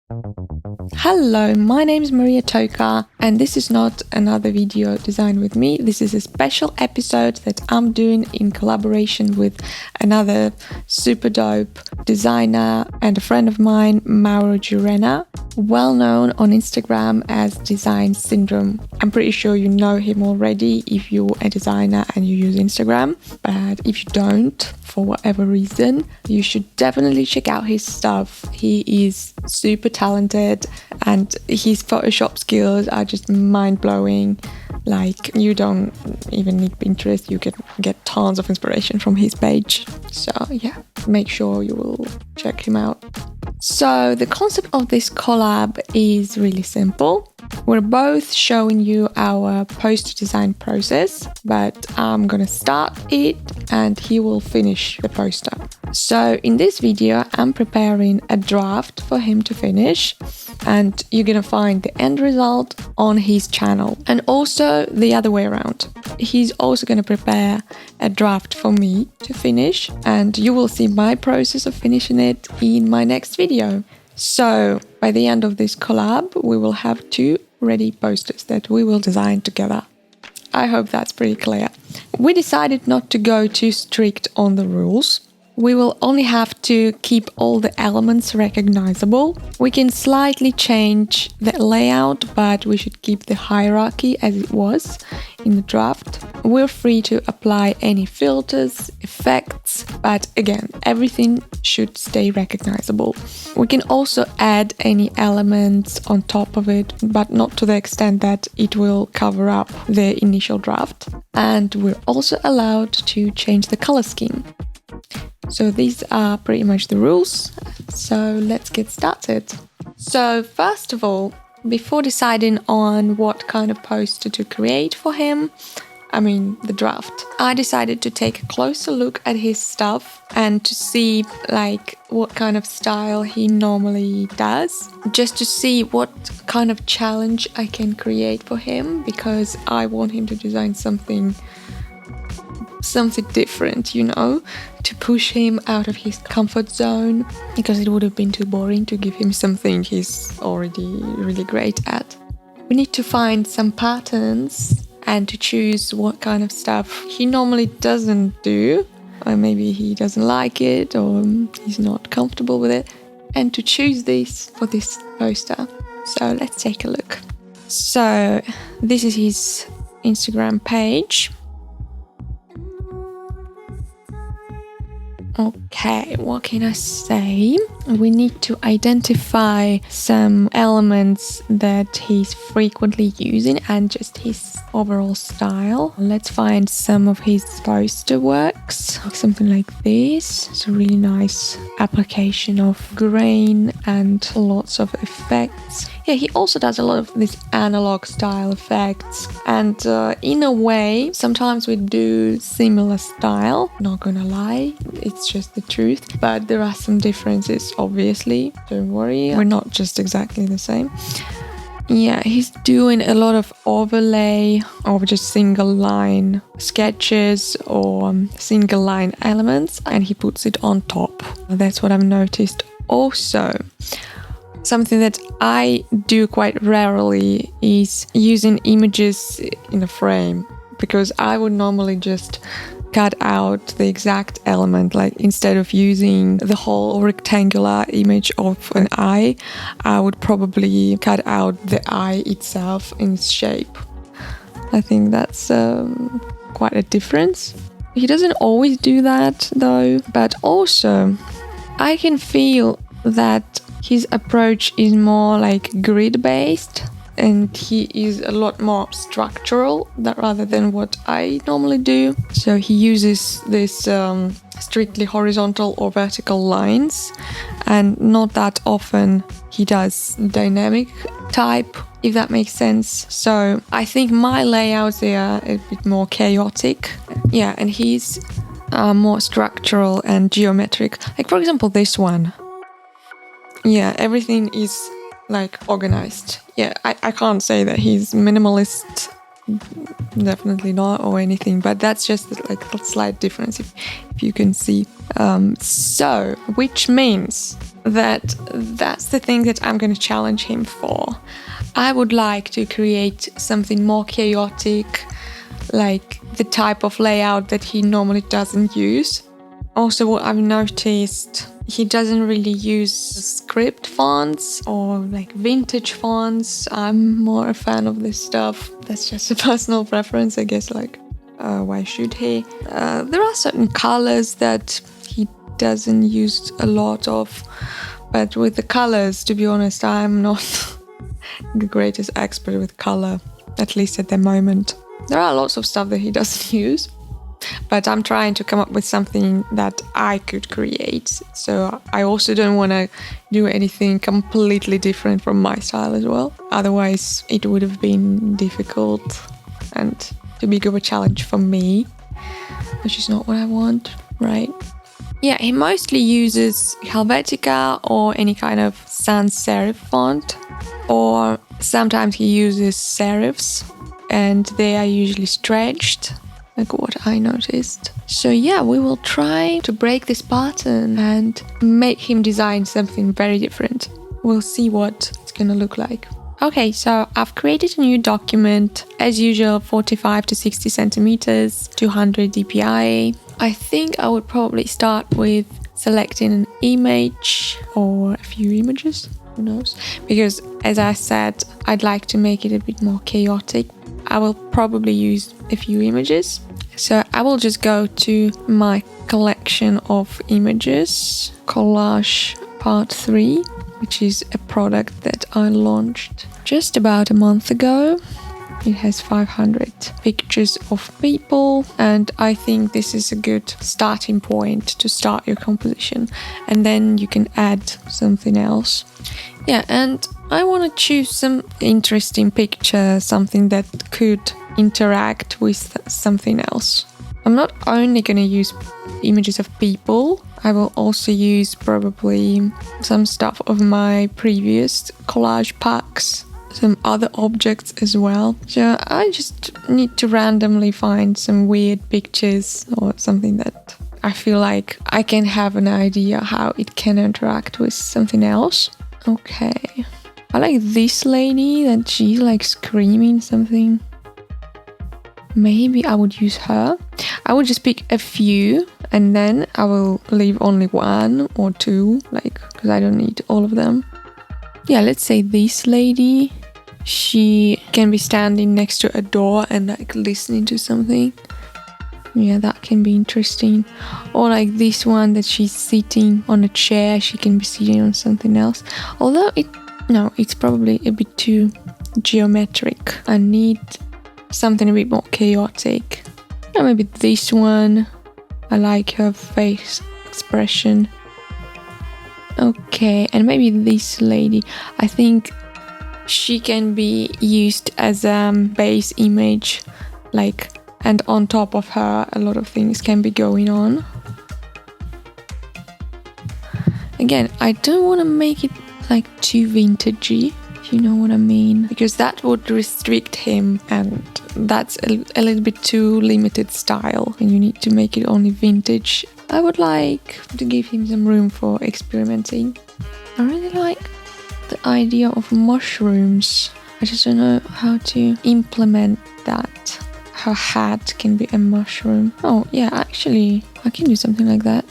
Hello, my name is Maria Toka, and this is not another video designed with me. This is a special episode that I'm doing in collaboration with another super dope designer and a friend of mine, Mauro Jaurena, well known on Instagram as Design Syndrome. I'm pretty sure you know him already if you're a designer and you use Instagram, but if you don't, for whatever reason, you should definitely check out his stuff. He is super talented and his Photoshop skills are just mind-blowing. Like, you don't even need Pinterest, you can get tons of inspiration from his page. So yeah, make sure you will check him out. So the concept of this collab is really simple. We're both showing you our poster-design process, but I'm gonna start it and he will finish the poster. So in this video, I'm preparing a draft for him to finish, and you're gonna find the end result on his channel, and also the other way around. He's also gonna prepare a draft for me to finish, and you will see my process of finishing it in my next video. So by the end of this collab, we will have 2 ready posters that we will design together. I hope that's pretty clear. We decided not to go too strict on the rules. We will only have to keep all the elements recognizable. We can slightly change the layout, but we should keep the hierarchy as it was in the draft. We're free to apply any filters, effects, but again, everything should stay recognizable. We can also add any elements on top of it, but not to the extent that it will cover up the initial draft. And we're also allowed to change the color scheme. So these are pretty much the rules. So let's get started. So first of all, before deciding on what kind of poster to create for him, the draft, I decided to take a closer look at his stuff and to see what kind of style he normally does, just to see what kind of challenge I can create for him, because I want him to design something different, to push him out of his comfort zone, because it would have been too boring to give him something he's already really great at. We need to find some patterns and to choose what kind of stuff he normally doesn't do, or maybe he doesn't like it or he's not comfortable with it, and to choose this for this poster. So let's take a look. So this is his Instagram page. Okay, what can I say? We need to identify some elements that he's frequently using and just his overall style. Let's find some of his poster works, something like this. It's a really nice application of grain and lots of effects. Yeah, he also does a lot of these analog style effects, and in a way, sometimes we do similar style, not gonna lie, it's just the truth, but there are some differences, obviously, don't worry, we're not just exactly the same. Yeah, he's doing a lot of overlay of just single line sketches or single line elements, and he puts it on top. That's what I've noticed. Also, something that I do quite rarely is using images in a frame, because I would normally just cut out the exact element, like instead of using the whole rectangular image of an eye, I would probably cut out the eye itself in its shape. I think that's quite a difference. He doesn't always do that though, but also I can feel that his approach is more like grid-based, and he is a lot more structural rather than what I normally do. So he uses this strictly horizontal or vertical lines, and not that often he does dynamic type, if that makes sense. So I think my layouts, they are a bit more chaotic. Yeah, and he's more structural and geometric. Like, for example, this one. Yeah, everything is organized. Yeah, I can't say that he's minimalist, definitely not, or anything, but that's just a slight difference if you can see. So, which means that's the thing that I'm going to challenge him for. I would like to create something more chaotic, like the type of layout that he normally doesn't use. Also, what I've noticed, he doesn't really use script fonts or like vintage fonts. I'm more a fan of this stuff. That's just a personal preference, I guess. Like, why should he? There are certain colors that he doesn't use a lot of, but with the colors, to be honest, I'm not the greatest expert with color, at least at the moment. There are lots of stuff that he doesn't use, but I'm trying to come up with something that I could create. So I also don't want to do anything completely different from my style as well. Otherwise, it would have been difficult and too big of a challenge for me, which is not what I want, right? Yeah, he mostly uses Helvetica or any kind of sans serif font, or sometimes he uses serifs, and they are usually stretched, like what I noticed. So yeah, we will try to break this pattern and make him design something very different. We'll see what it's gonna look like. Okay, so I've created a new document, as usual, 45 to 60 centimeters, 200 dpi. I think I would probably start with selecting an image or a few images, who knows? Because as I said, I'd like to make it a bit more chaotic. I will probably use a few images. So I will just go to my collection of images, Collage Part 3, which is a product that I launched just about a month ago. It has 500 pictures of people, and I think this is a good starting point to start your composition, and then you can add something else. Yeah, and I want to choose some interesting picture, something that could interact with something else. I'm not only going to use images of people, I will also use probably some stuff of my previous collage packs, some other objects as well. So I just need to randomly find some weird pictures or something that I feel like I can have an idea how it can interact with something else. Okay. I like this lady that she's like screaming something. Maybe I would use her. I would just pick a few and then I will leave only one or two, like, because I don't need all of them. Yeah, let's say this lady. She can be standing next to a door and like listening to something. Yeah, that can be interesting. Or like this one that she's sitting on a chair. She can be sitting on something else. Although it's probably a bit too geometric. I need something a bit more chaotic. Or maybe this one. I like her face expression. Okay, and maybe this lady. I think she can be used as a base image, like, and on top of her a lot of things can be going on. Again, I don't want to make it like too vintagey, if you know what I mean, because that would restrict him, and that's a little bit too limited style, and you need to make it only vintage. I would like to give him some room for experimenting. I really like the idea of mushrooms. I just don't know how to implement that. Her hat can be a mushroom. Oh yeah, actually I can do something like that.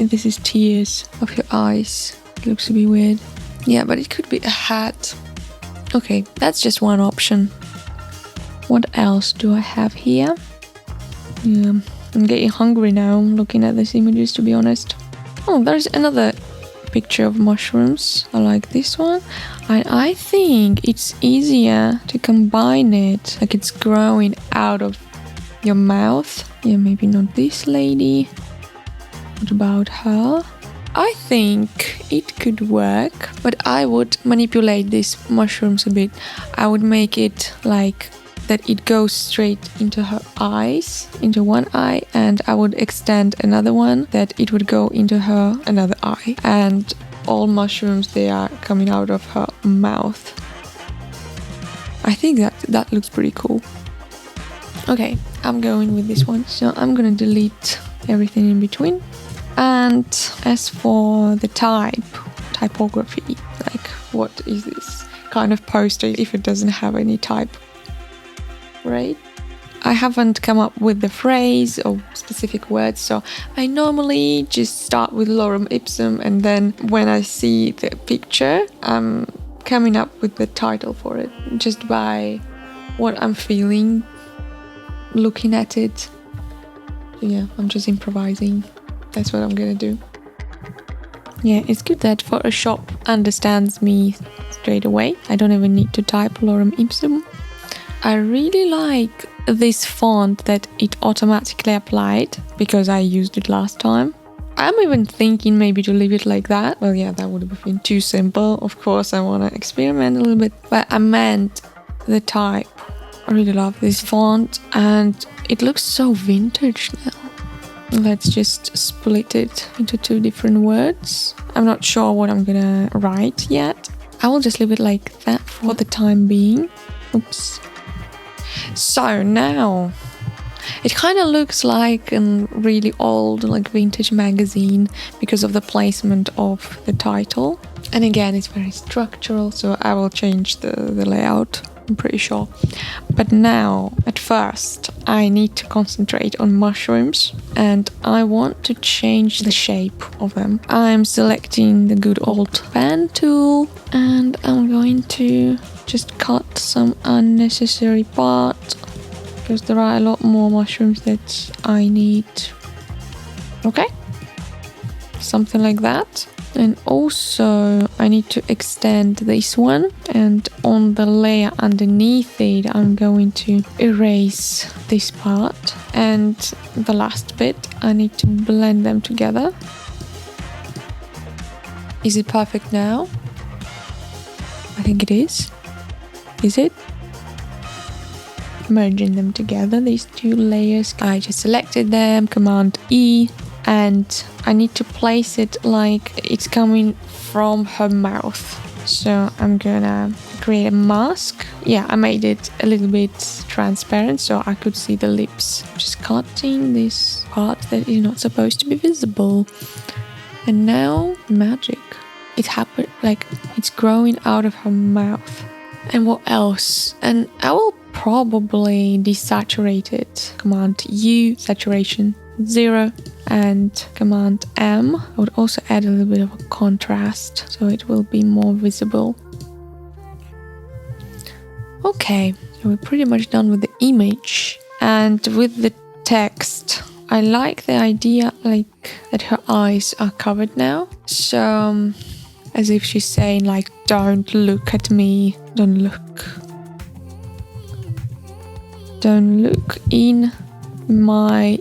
If this is tears of your eyes, it looks a bit weird. Yeah, but it could be a hat. Okay, that's just one option. What else do I have here? Yeah, I'm getting hungry now looking at these images, to be honest. Oh, there's another picture of mushrooms. I like this one, and I think it's easier to combine it, like it's growing out of your mouth. Yeah, maybe not this lady. What about her? I think it could work, but I would manipulate these mushrooms a bit. I would make it like that it goes straight into her eyes, into one eye, and I would extend another one that it would go into her another eye, and all mushrooms, they are coming out of her mouth. I think that looks pretty cool. Okay, I'm going with this one. So I'm gonna delete everything in between. And as for the typography, like what is this kind of poster if it doesn't have any type, right? I haven't come up with the phrase or specific words, so I normally just start with lorem ipsum, and then when I see the picture, I'm coming up with the title for it, just by what I'm feeling, looking at it. Yeah, I'm just improvising. That's what I'm gonna do. Yeah, it's good that Photoshop understands me straight away. I don't even need to type lorem ipsum. I really like this font that it automatically applied because I used it last time. I'm even thinking maybe to leave it like that. Well, yeah, that would have been too simple. Of course, I want to experiment a little bit, but I meant the type. I really love this font and it looks so vintage now. Let's just split it into 2 different words. I'm not sure what I'm gonna write yet. I will just leave it like that for the time being. Oops. So now it kind of looks like a really old, like vintage magazine because of the placement of the title. And again, it's very structural, so I will change the layout, I'm pretty sure. But now, at first, I need to concentrate on mushrooms and I want to change the shape of them. I'm selecting the good old pen tool and I'm going to just cut some unnecessary part because there are a lot more mushrooms that I need. Okay, something like that. And also I need to extend this one, and on the layer underneath it I'm going to erase this part, and the last bit I need to blend them together. Is it perfect now? I think it is. Is it? Merging them together, these 2 layers. I just selected them, Command E, and I need to place it like it's coming from her mouth. So I'm gonna create a mask. Yeah, I made it a little bit transparent so I could see the lips. Just cutting this part that is not supposed to be visible. And now, magic. It happened, like it's growing out of her mouth. And what else? And I will probably desaturate it. Command U, saturation 0, and Command M. I would also add a little bit of a contrast so it will be more visible. Okay, so we're pretty much done with the image. And with the text, I like the idea like that her eyes are covered now. So as if she's saying like, don't look at me, don't look in my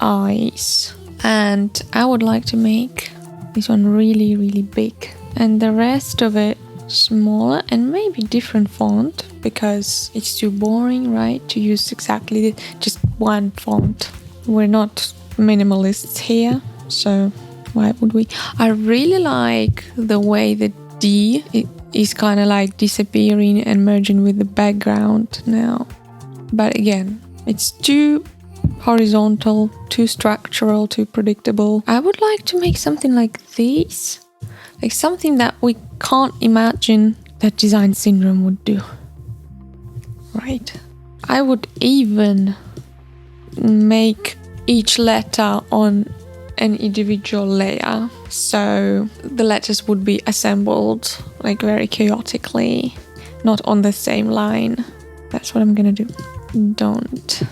eyes. And I would like to make this one really, really big and the rest of it smaller and maybe different font because it's too boring, right, to use exactly just one font. We're not minimalists here, so why would we? I really like the way the D is kind of like disappearing and merging with the background now. But again, it's too horizontal, too structural, too predictable. I would like to make something like this, like something that we can't imagine that Design Syndrome would do. Right. I would even make each letter on an individual layer, so the letters would be assembled like very chaotically, not on the same line. That's what I'm gonna do. Don't.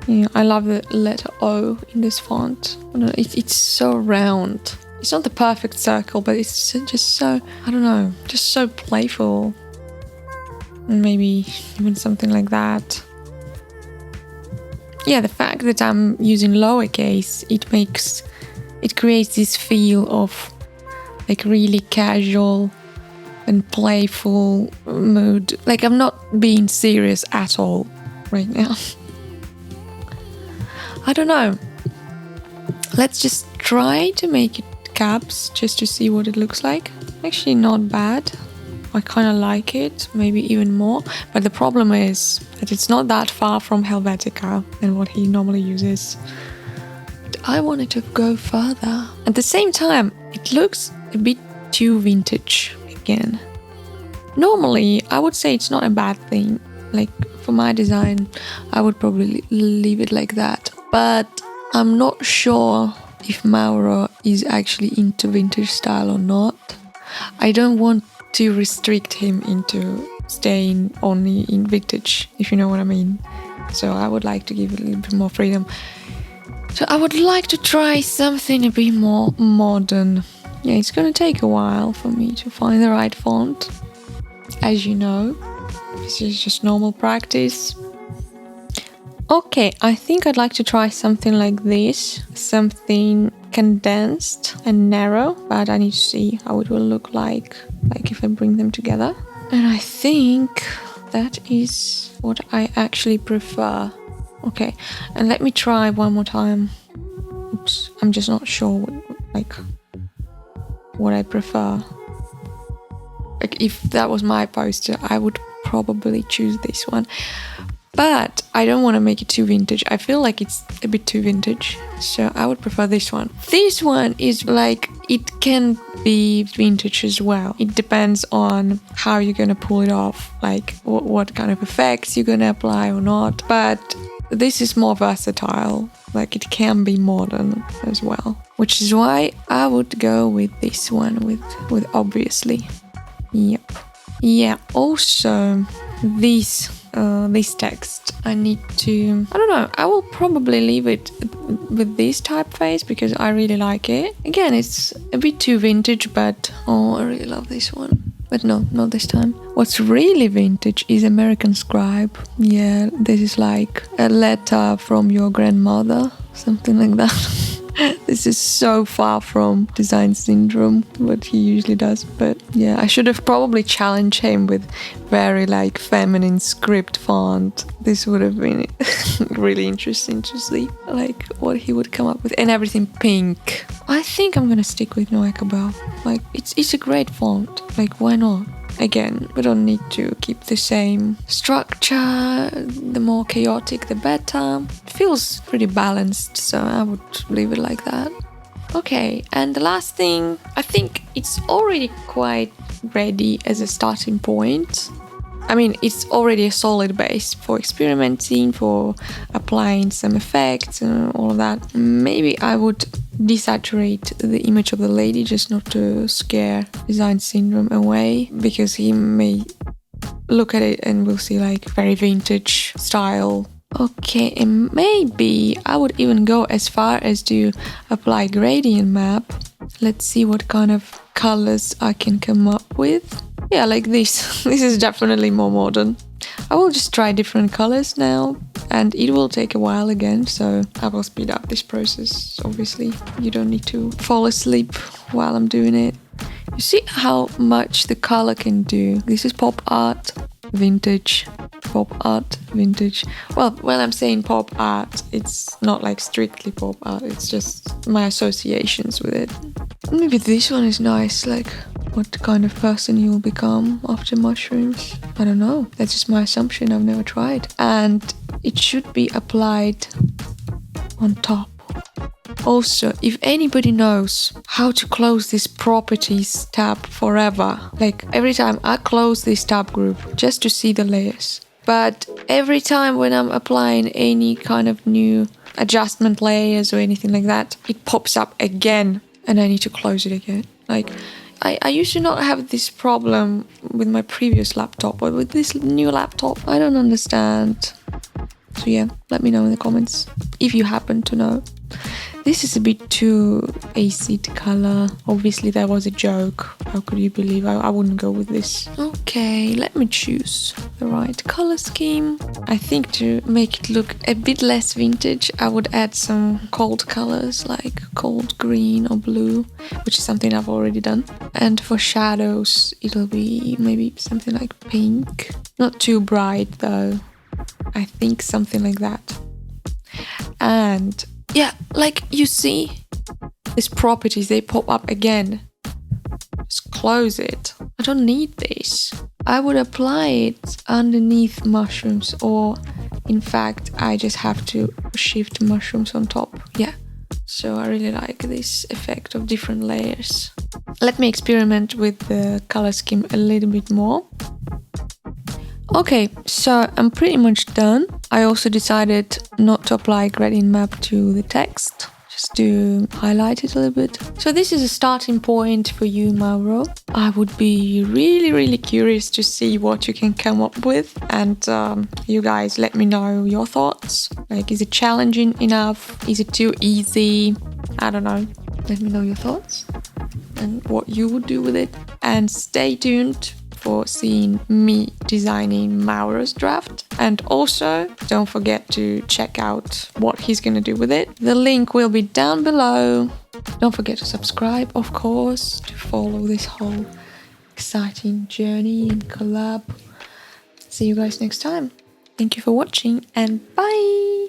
Yeah, I love the letter O in this font. It's so round. It's not the perfect circle, but it's just so, I don't know, just so playful. Maybe even something like that. Yeah, the fact that I'm using lowercase, it creates this feel of like really casual and playful mood. Like I'm not being serious at all right now. I don't know. Let's just try to make it caps just to see what it looks like. Actually not bad. I kind of like it, maybe even more. But the problem is that it's not that far from Helvetica and what he normally uses. I wanted to go further. At the same time, it looks a bit too vintage again. Normally, I would say it's not a bad thing. Like, for my design, I would probably leave it like that. But I'm not sure if Mauro is actually into vintage style or not. I don't want to restrict him into staying only in vintage, if you know what I mean. So I would like to give it a little bit more freedom. So I would like to try something a bit more modern. Yeah, it's gonna take a while for me to find the right font. As you know, this is just normal practice. Okay, I think I'd like to try something like this. Something condensed and narrow, but I need to see how it will look like if I bring them together. And I think that is what I actually prefer. Okay, and let me try one more time. Oops, I'm just not sure what I prefer. Like, if that was my poster, I would probably choose this one. But I don't want to make it too vintage. I feel like it's a bit too vintage, so I would prefer this one. This one is like, it can be vintage as well. It depends on how you're gonna pull it off, like what kind of effects you're gonna apply or not. But this is more versatile. Like, it can be modern as well, which is why I would go with this one with obviously. Yep. Yeah, also this text, I need to, I don't know, I will probably leave it with this typeface because I really like it. Again, it's a bit too vintage, but oh, I really love this one. But no, not this time. What's really vintage is American Scribe. Yeah, this is like a letter from your grandmother, something like that. This is so far from Design Syndrome, what he usually does. But yeah, I should have probably challenged him with very like feminine script font. This would have been really interesting to see like what he would come up with. And everything pink. I think I'm gonna stick with Noekabel. Like, it's a great font. Like, why not? Again, we don't need to keep the same structure. The more chaotic, the better. It feels pretty balanced, so I would leave it like that. Okay, and the last thing, I think it's already quite ready as a starting point. I mean, it's already a solid base for experimenting, for applying some effects and all of that. Maybe I would desaturate the image of the lady just not to scare Design Syndrome away, because he may look at it and will see like very vintage style. Okay, and maybe I would even go as far as to apply gradient map. Let's see what kind of colors I can come up with. Yeah, like this. This is definitely more modern. I will just try different colors now, and it will take a while again, so I will speed up this process. Obviously, you don't need to fall asleep while I'm doing it. You see how much the color can do. This is pop art, vintage, pop art, vintage. Well, when I'm saying pop art, it's not like strictly pop art, it's just my associations with it. Maybe this one is nice, like what kind of person you will become after mushrooms. I don't know, that's just my assumption, I've never tried. And it should be applied on top. Also, if anybody knows how to close this properties tab forever, like every time I close this tab group just to see the layers, but every time when I'm applying any kind of new adjustment layers or anything like that, it pops up again and I need to close it again. Like, I used to not have this problem with my previous laptop, but with this new laptop, I don't understand. So yeah, let me know in the comments if you happen to know. This is a bit too acid color. Obviously there was a joke. How could you believe I wouldn't go with this? Okay, let me choose the right color scheme. I think to make it look a bit less vintage, I would add some cold colors like cold green or blue, which is something I've already done. And for shadows, it'll be maybe something like pink. Not too bright though. I think something like that. And yeah, like you see, these properties, they pop up again. Just close it. I don't need this. I would apply it underneath mushrooms, or in fact, I just have to shift mushrooms on top. Yeah. So I really like this effect of different layers. Let me experiment with the color scheme a little bit more. Okay, so I'm pretty much done. I also decided not to apply gradient map to the text, just to highlight it a little bit. So this is a starting point for you, Mauro. I would be really curious to see what you can come up with, and you guys let me know your thoughts. Like, is it challenging enough? Is it too easy? I don't know. Let me know your thoughts and what you would do with it. And stay tuned for seeing me designing Mauro's draft. And also, don't forget to check out what he's gonna do with it. The link will be down below. Don't forget to subscribe, of course, to follow this whole exciting journey in collab. See you guys next time. Thank you for watching, and bye!